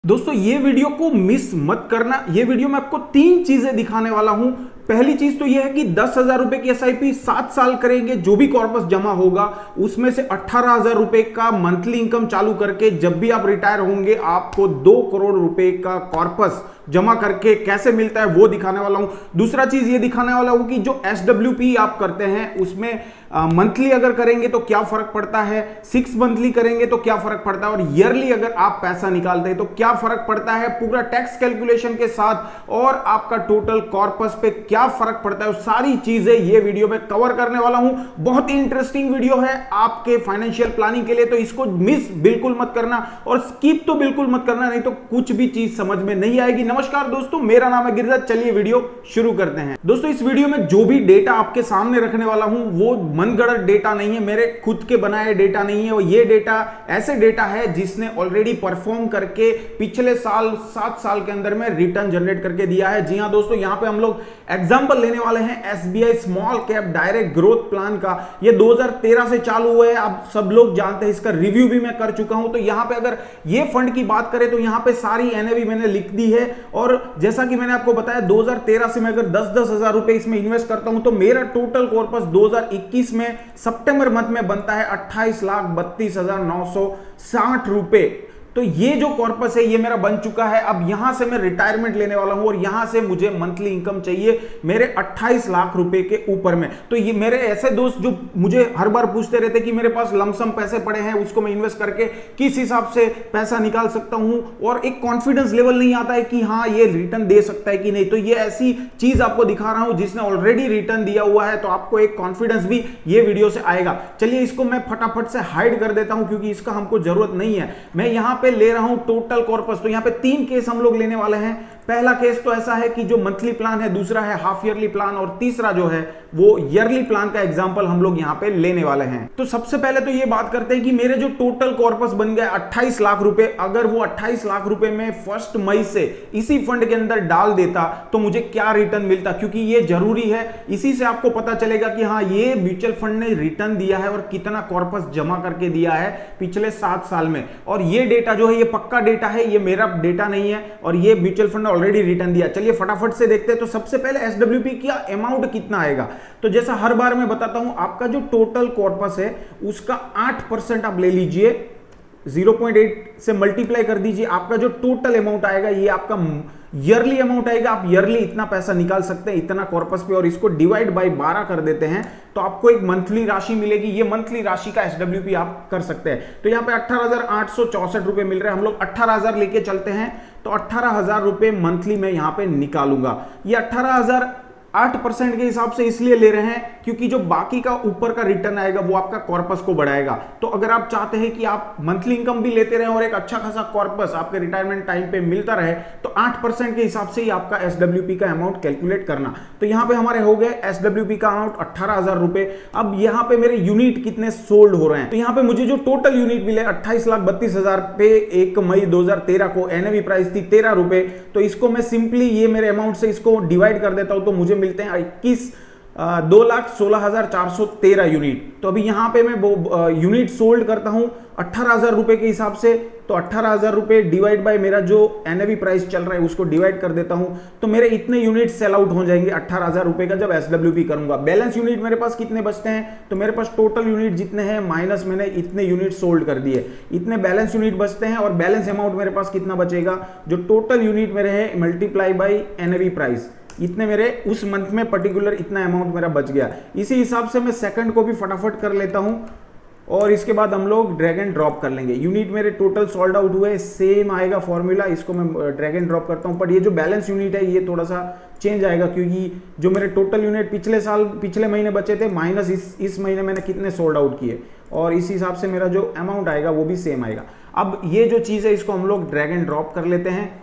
दोस्तों ये वीडियो को मिस मत करना। ये वीडियो में आपको तीन चीजें दिखाने वाला हूं। पहली चीज तो यह है कि 10,000 रुपए की एसआईपी 7 साल करेंगे, जो भी कॉर्पस जमा होगा उसमें से 18,000 रुपए का मंथली इनकम चालू करके जब भी आप रिटायर होंगे आपको 2 करोड़ रुपए का कॉर्पस जमा करके कैसे मिलता है वो दिखाने वाला हूं। दूसरा चीज ये दिखाने वाला हूं कि जो एसडब्ल्यूपी आप करते हैं उसमें मंथली अगर करेंगे तो क्या फर्क पड़ता है, 6 मंथली करेंगे तो क्या फर्क पड़ता है, और ईयरली अगर आप पैसा निकालते हैं तो क्या फर्क पड़ता है, पूरा टैक्स कैलकुलेशन के साथ, और आपका टोटल कॉर्पस पे क्या फर्क पड़ता है, सारी चीजें ये वीडियो में कवर करने वाला हूं। बहुत ही इंटरेस्टिंग वीडियो है आपके फाइनेंशियल प्लानिंग के लिए, तो इसको मिस बिल्कुल मत करना और स्किप तो बिल्कुल मत करना, नहीं तो कुछ भी चीज समझ में नहीं आएगी। नमस्कार दोस्तों, मेरा नाम है गिरिराज। चलिए वीडियो शुरू करते हैं। दोस्तों इस वीडियो में जो भी डेटा आपके सामने रखने वाला हूं वो मनगढ़ंत डेटा नहीं है, मेरे खुद के बनाए डेटा नहीं है, और ये डेटा ऐसे डेटा है जिसने ऑलरेडी परफॉर्म करके पिछले साल 7 साल के अंदर में रिटर्न जनरेट करके दिया है। जी हां दोस्तों, यहां पे हम लोग एग्जांपल लेने वाले हैं SBI small cap direct growth plan का। ये 2013 से चालू हुआ है, आप सब लोग जानते हैं, इसका रिव्यू भी मैं कर चुका हूं। तो यहां पे अगर ये फंड की बात करें तो यहां पे सारी एनएवी मैंने लिख दी है, और जैसा कि मैंने आपको बताया 2013 से मैं अगर 10-10 हजार रुपए इसमें इन्वेस्ट करता हूं तो मेरा टोटल कॉर्पस 2021 में सितंबर मंथ में बनता है 28,32,960 रुपए। तो ये जो कॉर्पस है ये मेरा बन चुका है। अब यहां से मैं रिटायरमेंट लेने वाला हूं और यहां से मुझे मंथली इनकम चाहिए मेरे 28 लाख रुपए के ऊपर में। तो ये मेरे ऐसे दोस्त जो मुझे हर बार पूछते रहते कि मेरे पास लमसम पैसे पड़े हैं, उसको मैं इन्वेस्ट करके किस हिसाब से पैसा निकाल सकता हूं, और एक कॉन्फिडेंस लेवल नहीं आता है कि हाँ ये रिटर्न दे सकता है कि नहीं। तो ये ऐसी चीज आपको दिखा रहा हूं जिसने ऑलरेडी रिटर्न दिया हुआ है, तो आपको एक कॉन्फिडेंस भी ये वीडियो से आएगा। चलिए इसको मैं फटाफट से हाइड कर देता हूं क्योंकि इसका हमको जरूरत नहीं है। मैं यहां पे ले रहा हूं टोटल कॉर्पस। तो यहां पे 3 केस हम लोग लेने वाले हैं। पहला केस तो ऐसा है कि जो मंथली प्लान है, दूसरा है हाफ ईयरली प्लान, और तीसरा जो है वो ईयरली प्लान का एग्जांपल हम लोग यहां पे लेने वाले हैं। तो सबसे पहले तो ये बात करते हैं कि मेरे जो टोटल कॉर्पस बन गया 28 लाख रुपए, अगर वो 28 लाख रुपए में 1 मई से इसी फंड के अंदर डाल देता तो मुझे क्या रिटर्न मिलता, क्योंकि ये जरूरी है। इसी से आपको पता चलेगा कि हाँ ये म्यूचुअल फंड ने रिटर्न दिया है और कितना कॉर्पस जमा करके दिया है पिछले 7 साल में। और ये डेटा जो है ये पक्का डेटा है, ये मेरा डेटा नहीं है, और ये म्यूचुअल फंड ने ऑलरेडी रिटर्न दिया। चलिए फटाफट से देखते हैं। तो सबसे पहले एसडब्ल्यूपी का अमाउंट कितना आएगा। तो जैसा हर बार मैं बताता हूं, आपका जो टोटल कॉर्पस है उसका 8% आप ले लीजिए, 0.8 से मल्टीप्लाई कर दीजिए, आपका जो टोटल अमाउंट आएगा ये आपका ईयरली अमाउंट आएगा। आप ईयरली इतना पैसा निकाल सकते हैं इतना कॉर्पस पे, और इसको डिवाइड बाय 12 कर देते हैं तो आपको एक मंथली राशि मिलेगी। ये मंथली राशि का एसडब्ल्यूपी आप कर सकते हैं। तो यहाँ पे 18,864 रुपए मिल रहे हैं। हम लोग 18,000 लेके चलते हैं तो 18,000 रुपए मंथली में यहाँ पे निकालूंगा। ये 18,000 8% के हिसाब से इसलिए ले रहे हैं क्योंकि जो बाकी का ऊपर का रिटर्न आएगा वो आपका कॉर्पस को बढ़ाएगा। तो अगर आप चाहते हैं कि आप मंथली इनकम भी लेते रहे और एक अच्छा खासा कॉर्पस आपके रिटायरमेंट टाइम पे मिलता रहे, तो 8% के हिसाब से ही आपका एसडब्ल्यूपी का अमाउंट कैलकुलेट करना। तो यहां पे हमारे हो गए एसडब्ल्यूपी का अमाउंट 18,000 रुपए। अब यहां पे मेरे यूनिट कितने सोल्ड हो रहे हैं, तो यहां पे मुझे जो टोटल यूनिट मिले 28,32,000 पे 1 मई 2013 को एनएवी प्राइस थी 13 रुपए। तो इसको मैं सिंपली ये मेरे अमाउंट से इसको डिवाइड कर देता हूं तो मुझे मिलते हैं 2,16,413 यूनिट। तो अभी यहां पे मैं यूनिट सोल्ड करता हूं 18,000 रुपए के हिसाब से। तो 18,000 रुपए डिवाइड बाय मेरा जो एनएवी प्राइस चल रहा है उसको डिवाइड कर देता हूं, तो मेरे इतने यूनिट सेल आउट हो जाएंगे 18,000 रुपए का जब एसडब्ल्यूपी करूंगा। बैलेंस यूनिट मेरे पास कितने बचते हैं, तो मेरे पास टोटल यूनिट जितने हैं माइनस मैंने इतने यूनिट सोल्ड कर दिए, इतने बैलेंस यूनिट बचते हैं। और बैलेंस अमाउंट मेरे पास कितना बचेगा, जो टोटल यूनिट मेरे है मल्टीप्लाई बाई एनएवी प्राइस, इतने मेरे उस मंथ में पर्टिकुलर इतना अमाउंट मेरा बच गया। इसी हिसाब से मैं सेकंड को भी फटाफट कर लेता हूं और इसके बाद हम लोग ड्रैग एंड ड्रॉप कर लेंगे। यूनिट मेरे टोटल सोल्ड आउट हुए, सेम आएगा फॉर्मूला, इसको मैं ड्रैग एंड ड्रॉप करता हूं। पर ये जो बैलेंस यूनिट है ये थोड़ा सा चेंज आएगा क्योंकि जो मेरे टोटल यूनिट पिछले महीने बचे थे माइनस इस महीने मैंने कितने सोल्ड आउट किए, और इस हिसाब से मेरा जो अमाउंट आएगा वो भी सेम आएगा। अब ये जो चीज़ है इसको हम लोग ड्रैग एंड ड्रॉप कर लेते हैं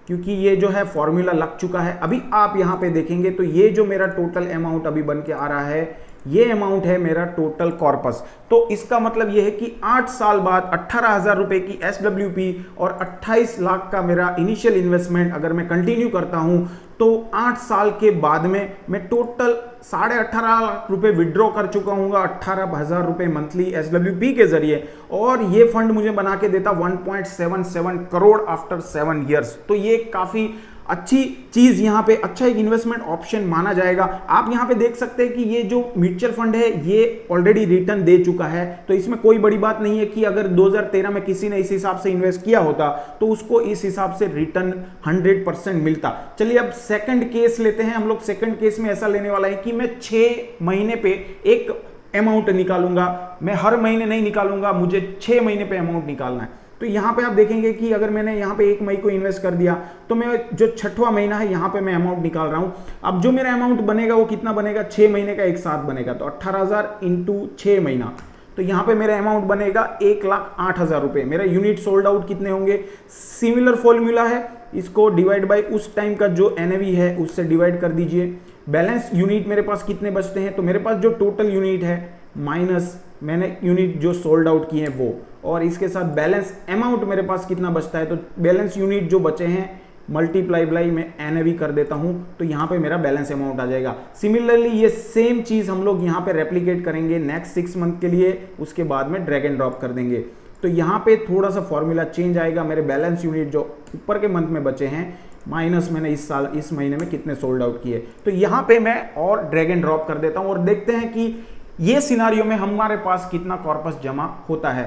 क्योंकि ये जो है फॉर्मूला लग चुका है। अभी आप यहां पे देखेंगे तो ये जो मेरा टोटल अमाउंट अभी बन के आ रहा है ये अमाउंट है मेरा टोटल कॉर्पस। तो इसका मतलब ये है कि 8 साल बाद 18,000 रुपए की एसडब्ल्यूपी और 28 लाख का मेरा इनिशियल इन्वेस्टमेंट अगर मैं कंटिन्यू करता हूं तो 8 साल के बाद में मैं टोटल 18.5 रुपए विड्रॉ कर चुका हूँ 18,000 रुपए मंथली SWP के जरिए, और ये फंड मुझे बना के देता 1.77 करोड़ आफ्टर 7 ईयर्स। तो ये काफी अच्छी चीज, यहाँ पे अच्छा एक इन्वेस्टमेंट ऑप्शन माना जाएगा। आप यहाँ पे देख सकते हैं कि ये जो म्यूचुअल फंड है ये ऑलरेडी रिटर्न दे चुका है, तो इसमें कोई बड़ी बात नहीं है कि अगर 2013 में किसी ने इस हिसाब से इन्वेस्ट किया होता तो उसको इस हिसाब से रिटर्न 100% मिलता। चलिए अब सेकंड केस लेते हैं हम लोग। सेकंड केस में ऐसा लेने वाला है कि मैं 6 महीने पे एक अमाउंट निकालूंगा, मैं हर महीने नहीं निकालूंगा, मुझे 6 महीने पे अमाउंट निकालना है। तो यहाँ पे आप देखेंगे कि अगर मैंने यहाँ पे 1 मई को इन्वेस्ट कर दिया तो मैं जो 6वां महीना है यहाँ पे मैं अमाउंट निकाल रहा हूँ। अब जो मेरा अमाउंट बनेगा वो कितना बनेगा, 6 महीने का एक साथ बनेगा, तो 18,000 इंटू 6 महीना, तो यहाँ पे मेरा अमाउंट बनेगा 1,08,000 रुपए। मेरा यूनिट सोल्ड आउट कितने होंगे, सिमिलर फॉर्मूला है, इसको डिवाइड बाय उस टाइम का जो NAV है उससे डिवाइड कर दीजिए। बैलेंस यूनिट मेरे पास कितने बचते हैं, तो मेरे पास जो टोटल यूनिट है माइनस मैंने यूनिट जो सोल्ड आउट किए हैं वो, और इसके साथ बैलेंस अमाउंट मेरे पास कितना बचता है, तो बैलेंस यूनिट जो बचे हैं मल्टीप्लाई बाई मैं NAV कर देता हूं, तो यहां पे मेरा बैलेंस अमाउंट आ जाएगा। सिमिलरली ये सेम चीज हम लोग यहां पे रेप्लिकेट करेंगे नेक्स्ट 6 मंथ के लिए, उसके बाद में ड्रैग एंड ड्रॉप कर देंगे। तो यहां पे थोड़ा सा फॉर्मूला चेंज आएगा। मेरे बैलेंस यूनिट जो ऊपर के मंथ में बचे हैं माइनस मैंने इस महीने में कितने सोल्ड आउट किए, तो यहां पे मैं और ड्रैग एंड ड्रॉप कर देता हूं और देखते हैं कि ये सिनारियो में हमारे पास कितना कॉर्पस जमा होता है।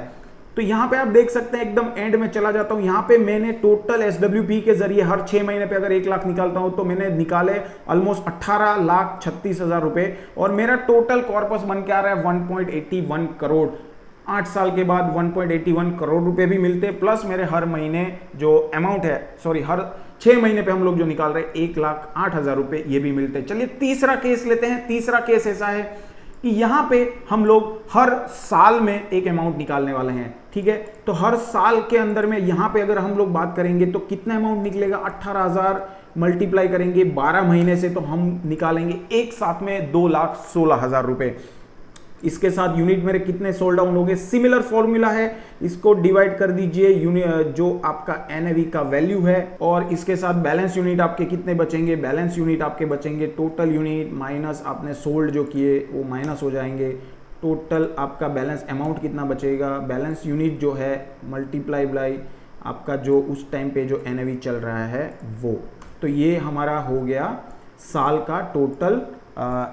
तो यहां पे आप देख सकते हैं, एकदम एंड में चला जाता हूं, यहां पे मैंने टोटल SWP के जरिए हर 6 महीने पे अगर 1 लाख निकालता हूं तो मैंने निकाले ऑलमोस्ट 18,36,000 रुपए, और मेरा टोटल कॉर्पस बन के आ रहा है 1.81 करोड़। 8 साल के बाद 1.81 करोड़ रुपए भी मिलते, प्लस मेरे हर महीने जो अमाउंट है, सॉरी हर 6 महीने पे हम लोग जो निकाल रहे हैं 1,08,000 रुपए ये भी मिलते। चलिए तीसरा केस लेते हैं। तीसरा केस ऐसा है कि यहां पे हम लोग हर साल में एक अमाउंट निकालने वाले हैं, ठीक है। तो हर साल के अंदर में यहां पे अगर हम लोग बात करेंगे तो कितना अमाउंट निकलेगा, 18,000 मल्टीप्लाई करेंगे 12 महीने से तो हम निकालेंगे एक साथ में 2,16,000 रुपए। इसके साथ यूनिट मेरे कितने सोल्ड डाउन हो गए, सिमिलर फॉर्मूला है, इसको डिवाइड कर दीजिए जो आपका NAV का वैल्यू है, और इसके साथ बैलेंस यूनिट आपके कितने बचेंगे, बैलेंस यूनिट आपके बचेंगे टोटल यूनिट माइनस आपने सोल्ड जो किए वो माइनस हो जाएंगे, टोटल आपका बैलेंस अमाउंट कितना बचेगा, बैलेंस यूनिट जो है मल्टीप्लाई बाई आपका जो उस टाइम पे जो NAV चल रहा है वो। तो ये हमारा हो गया साल का टोटल।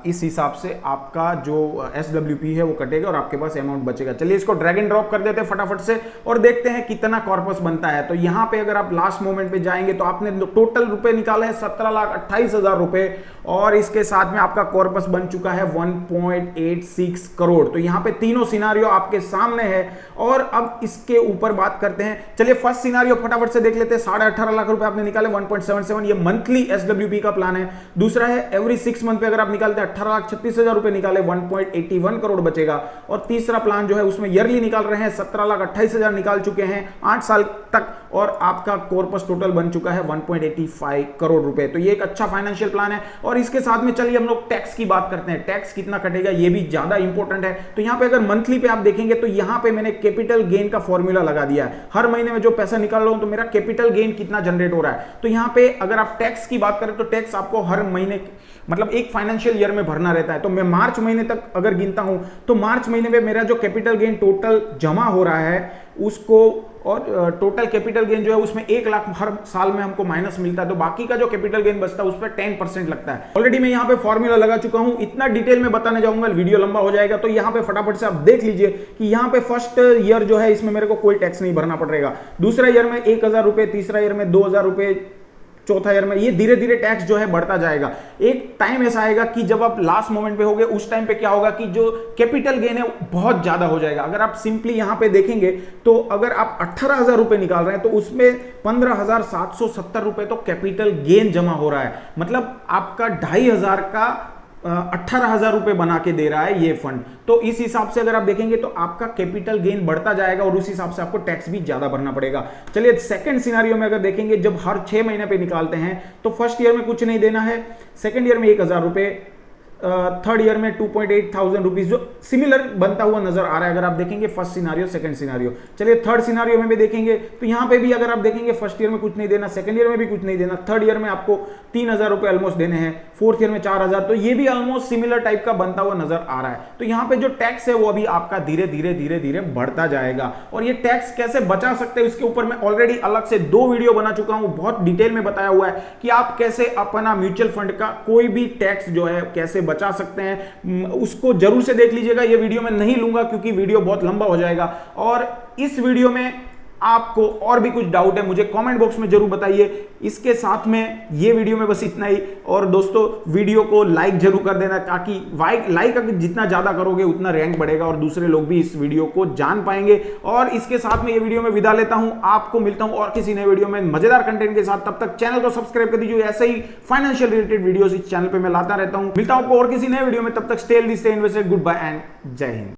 इस हिसाब से आपका जो SWP है वो कटेगा और आपके पास अमाउंट बचेगा। चलिए इसको ड्रैग एंड ड्रॉप कर देते हैं फटाफट से और देखते हैं कितना कॉर्पस बनता है। तो यहां पे अगर आप लास्ट मोमेंट पे जाएंगे तो आपने टोटल रुपए निकाले हैं 17,28,000 रुपए, और इसके साथ में आपका कॉर्पस बन चुका है 1.86 करोड़। तो यहां पे तीनों सिनारियो आपके सामने है, और अब इसके ऊपर बात करते हैं। चलिए फर्स्ट सिनारियो फटाफट से देख लेते हैं। 18.5 लाख रुपए आपने निकाले 1.77, ये मंथली SWP का प्लान है। दूसरा है एवरी 6 मंथ पे अगर आप निकालते हैं 18,36,000 रुपए निकाले 1.81 करोड़ बचेगा। और तीसरा प्लान जो है उसमें ईयरली निकाल रहे हैं 17,28,000 निकाल चुके हैं 8 साल तक, और आपका कॉर्पस टोटल बन चुका है 1.85 करोड़ रुपए। तो ये एक अच्छा फाइनेंशियल प्लान है। और इसके साथ में चलिए हम लोग टैक्स की बात करते हैं। टैक्स कितना कटेगा ये भी ज्यादा इंपॉर्टेंट है। तो यहां पे अगर मंथली पे आप देखेंगे तो यहां पे मैंने कैपिटल गेन का फॉर्मूला लगा दिया है। हर महीने में जो पैसा निकाल रहा हूं तो मेरा कैपिटल गेन कितना जनरेट हो रहा है। तो यहां पे अगर आप टैक्स की बात करें तो टैक्स आपको हर महीने मतलब एक फाइनेंशियल ईयर में भरना रहता है। तो मैं मार्च महीने तक अगर गिनता हूं तो मार्च महीने में मेरा जो कैपिटल गेन टोटल जमा हो रहा है उसको, और टोटल कैपिटल गेन जो है उसमें 1 लाख हर साल में हमको माइनस मिलता है। तो बाकी का जो कैपिटल गेन बचता है उस पर 10% लगता है। ऑलरेडी मैं यहाँ पे फॉर्मूला लगा चुका हूँ, इतना डिटेल में बताने जाऊंगा वीडियो लंबा हो जाएगा। तो यहाँ पे फटाफट से आप देख लीजिए कि यहाँ पे फर्स्ट ईयर जो है इसमें मेरे को कोई टैक्स नहीं भरना पड़ेगा। दूसरा ईयर में 1,000 रुपए, तीसरा ईयर में 2,000 रुपए, चौथा ईयर में ये धीरे धीरे टैक्स जो है बढ़ता जाएगा। एक टाइम ऐसा आएगा कि जब आप लास्ट मोमेंट पे होगे उस टाइम पे क्या होगा कि जो कैपिटल गेन है बहुत ज्यादा हो जाएगा। अगर आप सिंपली यहां पे देखेंगे तो अगर आप 18,000 रुपए निकाल रहे हैं तो उसमें 15,770 रुपए तो कैपिटल गेन जमा हो रहा है। मतलब आपका 2,500 का 18,000 रुपए बना के दे रहा है ये फंड। तो इस हिसाब से अगर आप देखेंगे तो आपका कैपिटल गेन बढ़ता जाएगा और उस हिसाब से आपको टैक्स भी ज्यादा भरना पड़ेगा। चलिए सेकंड सिनेरियो में अगर देखेंगे, जब हर 6 महीने पे निकालते हैं तो फर्स्ट ईयर में कुछ नहीं देना है, सेकंड ईयर में 1,000 रुपए, थर्ड ईयर में 2.8 थाउजेंड रुपीज जो सिमिलर बनता हुआ नजर आ रहा है। अगर आप देखेंगे फर्स्ट सिनारियो, सेकंड सिनारियो, चलिए थर्ड सिनारियो में भी देखेंगे तो यहां पे भी अगर आप देखेंगे फर्स्ट ईयर में कुछ नहीं देना, सेकंड ईयर में भी कुछ नहीं देना, थर्ड ईयर में आपको 3,000 रुपए ऑलमोस्ट देने हैं, फोर्थ ईयर में 4,000, तो ये भी ऑलमोस्ट सिमिलर टाइप का बनता हुआ नजर आ रहा है। तो यहां पे जो टैक्स है वो अभी आपका धीरे धीरे धीरे धीरे बढ़ता जाएगा। और ये टैक्स कैसे बचा सकते हैं इसके ऊपर मैं ऑलरेडी अलग से 2 वीडियो बना चुका हूं, बहुत डिटेल में बताया हुआ है कि आप कैसे अपना म्यूचुअल फंड का कोई भी टैक्स जो है कैसे बचा सकते हैं, उसको जरूर से देख लीजिएगा। ये वीडियो मैं नहीं लूंगा क्योंकि वीडियो बहुत लंबा हो जाएगा। और इस वीडियो में आपको और भी कुछ डाउट है मुझे कमेंट बॉक्स में जरूर बताइए। इसके साथ में ये वीडियो में बस इतना ही। और दोस्तों वीडियो को लाइक जरूर कर देना, ताकि लाइक अगर जितना ज्यादा करोगे उतना रैंक बढ़ेगा और दूसरे लोग भी इस वीडियो को जान पाएंगे। और इसके साथ में ये वीडियो में विदा लेता हूं, आपको मिलता हूं और किसी नए वीडियो में मजेदार कंटेंट के साथ। तब तक चैनल को सब्सक्राइब कर दीजिए, ऐसे ही फाइनेंशियल रिलेटेड वीडियोस इस चैनल पे मैं लाता रहता हूं। मिलता हूं आपको और किसी नए वीडियो में, तब तक stay healthy, stay invested, good bye and Jai Hind.